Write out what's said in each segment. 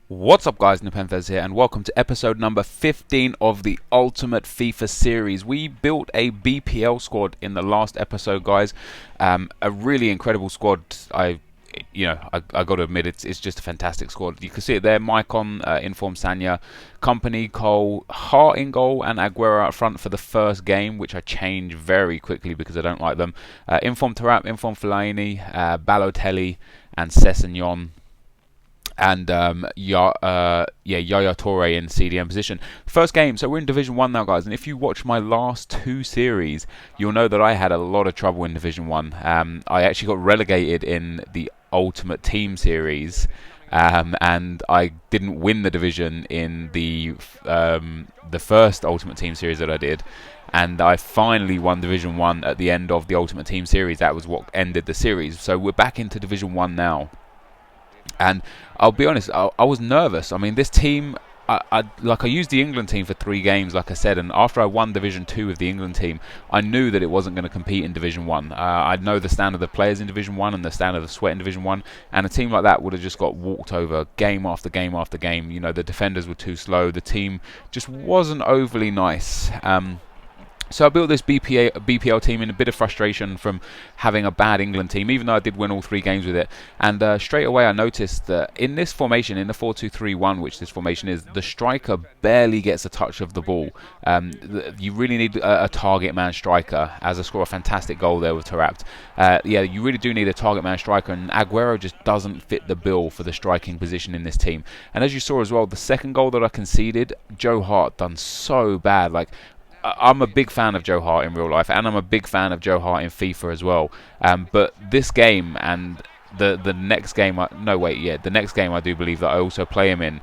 What's up guys, NepentheZ here and welcome to episode number 15 of the Ultimate FIFA series. We built a BPL squad in the last episode, guys. A really incredible squad. I got to admit it's just a fantastic squad. You can see it there: Maicon, Inform Sanya, Company, Cole, Hart in goal, and Aguero out front for the first game, which I changed very quickly because I don't like them. Inform Tarap, Inform Fellaini, Balotelli, and Sessegnon. And Yaya Toure in CDM position. First game, so we're in Division 1 now, guys, and if you watch my last two series, you'll know that I had a lot of trouble in Division 1. I actually got relegated in the Ultimate Team series, and I didn't win the division in the first Ultimate Team series that I did. And I finally won Division 1 at the end of the Ultimate Team series. That was what ended the series. So we're back into Division 1 now. And I'll be honest, I was nervous. I mean, this team, I used the England team for 3 games, like I said, and after I won Division 2 with the England team, I knew that it wasn't going to compete in Division 1. I know the standard of the players in Division 1 and the standard of sweat in Division 1, and a team like that would have just got walked over game after game after game. You know, the defenders were too slow, the team just wasn't overly nice. So I built this BPL team in a bit of frustration from having a bad England team, even though I did win all 3 games with it. And straight away I noticed that in this formation, in the 4-2-3-1, which this formation is, the striker barely gets a touch of the ball. You really need a target man striker, as I score a fantastic goal there with Tarapt. You really do need a target man striker, and Aguero just doesn't fit the bill for the striking position in this team. And as you saw as well, the second goal that I conceded, Joe Hart done so bad. Like, I'm a big fan of Joe Hart in real life, and I'm a big fan of Joe Hart in FIFA as well. But this game and the next game, the next game I do believe that I also play him in.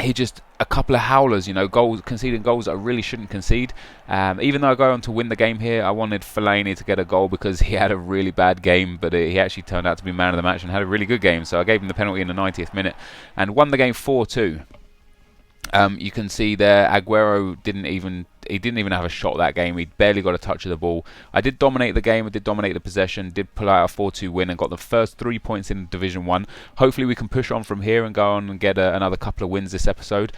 He just a couple of howlers, conceding goals that I really shouldn't concede. Even though I go on to win the game here, I wanted Fellaini to get a goal because he had a really bad game, but he actually turned out to be man of the match and had a really good game. So I gave him the penalty in the 90th minute and won the game 4-2. You can see there, Aguero didn't even have a shot that game. He barely got a touch of the ball. I did dominate the game. I did dominate the possession. Did pull out a 4-2 win and got the first 3 points in Division 1. Hopefully we can push on from here and go on and get another couple of wins this episode.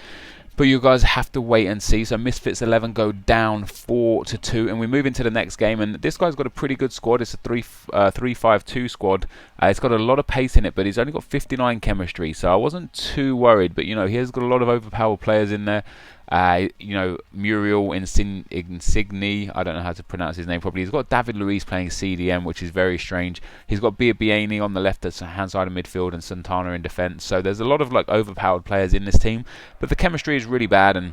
But you guys have to wait and see. So Misfits 11 go down 4-2, and we move into the next game. And this guy's got a pretty good squad. It's a 3-5-2 squad. It's got a lot of pace in it, but he's only got 59 chemistry. So I wasn't too worried. But he has got a lot of overpowered players in there. Muriel Insigne, I don't know how to pronounce his name properly. He's got David Luiz playing CDM, which is very strange. He's got Biabiany on the left hand side of midfield and Santana in defence. So there's a lot of overpowered players in this team, but the chemistry is really bad. And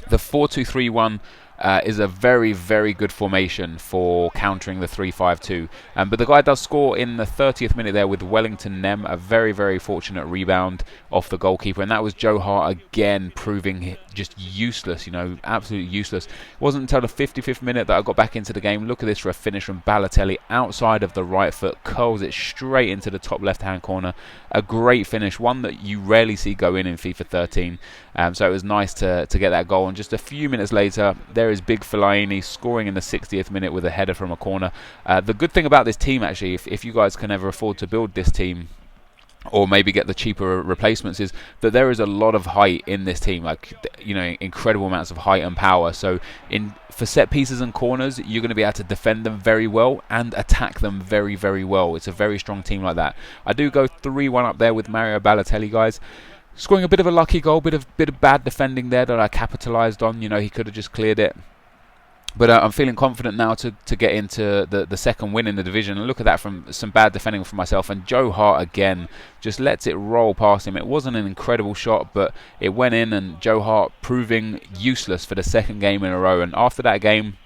the 4-2-3-1 is a very, very good formation for countering the 3-5-2. But the guy does score in the 30th minute there with Wellington Nem, a very, very fortunate rebound off the goalkeeper. And that was Joe Hart again proving just useless, absolutely useless. It wasn't until the 55th minute that I got back into the game. Look at this for a finish from Balotelli outside of the right foot, curls it straight into the top left-hand corner. A great finish, one that you rarely see go in FIFA 13. So it was nice to get that goal. And just a few minutes later, there is big Fellaini scoring in the 60th minute with a header from a corner. The good thing about this team, actually, if you guys can ever afford to build this team, or maybe get the cheaper replacements, is that there is a lot of height in this team, incredible amounts of height and power. So for set pieces and corners, you're going to be able to defend them very well and attack them very, very well. It's a very strong team like that. I do go 3-1 up there with Mario Balotelli, guys. Scoring a bit of a lucky goal, bit of bad defending there that I capitalised on. He could have just cleared it. But I'm feeling confident now to get into the second win in the division. And look at that, from some bad defending from myself. And Joe Hart again just lets it roll past him. It wasn't an incredible shot, but it went in, and Joe Hart proving useless for the second game in a row. And after that game,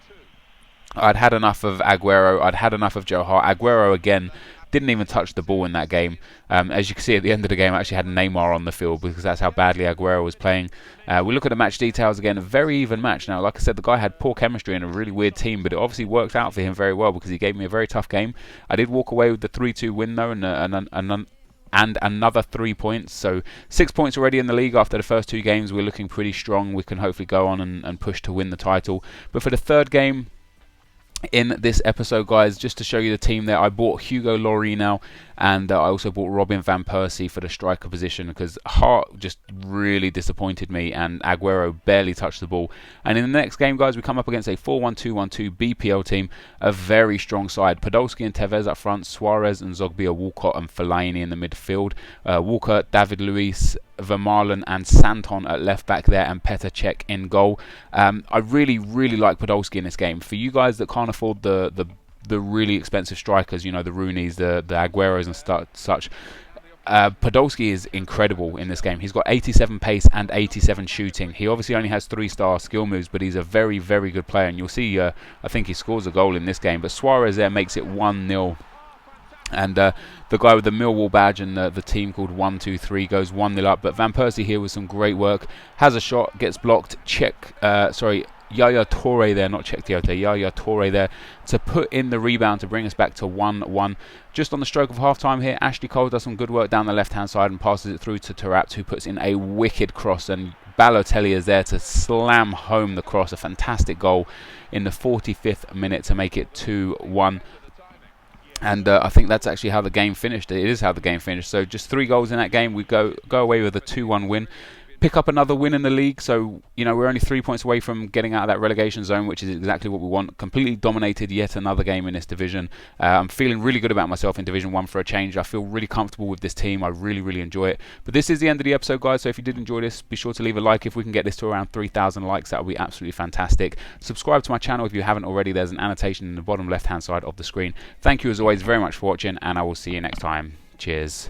I'd had enough of Aguero. I'd had enough of Joe Hart. Aguero again didn't even touch the ball in that game. As you can see at the end of the game, I actually had Neymar on the field because that's how badly Aguero was playing. We look at the match details again, a very even match. Now, like I said, the guy had poor chemistry and a really weird team, but it obviously worked out for him very well because he gave me a very tough game. I did walk away with the 3-2 win though, and another 3 points. So 6 points already in the league after the first 2 games. We're looking pretty strong. We can hopefully go on and push to win the title. But for the third game, in this episode, guys, just to show you the team there. I bought Hugo Lloris now. and I also bought Robin van Persie for the striker position because Hart just really disappointed me, and Aguero barely touched the ball. And in the next game, guys, we come up against a 4-1-2-1-2 BPL team, a very strong side. Podolski and Tevez up front, Suarez and Zogbia, Walcott and Fellaini in the midfield. Walker, David Luiz, Vermaelen and Santon at left back there, and Petr Cech in goal. I really like Podolski in this game. For you guys that can't afford the really expensive strikers, you know, the Rooneys, the Agueros and such, Podolski is incredible in this game. He's got 87 pace and 87 shooting. He obviously only has 3-star skill moves, but he's a very good player, and you'll see I think he scores a goal in this game. But Suarez there makes it 1-0. And the guy with the Millwall badge and the team called 1-2-3 goes 1-0 up. But Van Persie here with some great work, has a shot, gets blocked. Yaya Toure there, not Czech Tiote, Yaya Toure there to put in the rebound to bring us back to 1-1. Just on the stroke of half-time here, Ashley Cole does some good work down the left-hand side and passes it through to Taarabt, who puts in a wicked cross, and Balotelli is there to slam home the cross. A fantastic goal in the 45th minute to make it 2-1. And I think that's actually how the game finished. It is how the game finished. So just 3 goals in that game. We go away with a 2-1 win. Pick up another win in the league. So, you know, we're only 3 points away from getting out of that relegation zone, which is exactly what we want. Completely dominated yet another game in this division. I'm feeling really good about myself in Division 1 for a change. I feel really comfortable with this team. I really enjoy it. But this is the end of the episode, guys. So if you did enjoy this, be sure to leave a like. If we can get this to around 3,000 likes, that would be absolutely fantastic. Subscribe to my channel if you haven't already. There's an annotation in the bottom left-hand side of the screen. Thank you, as always, very much for watching, and I will see you next time. Cheers.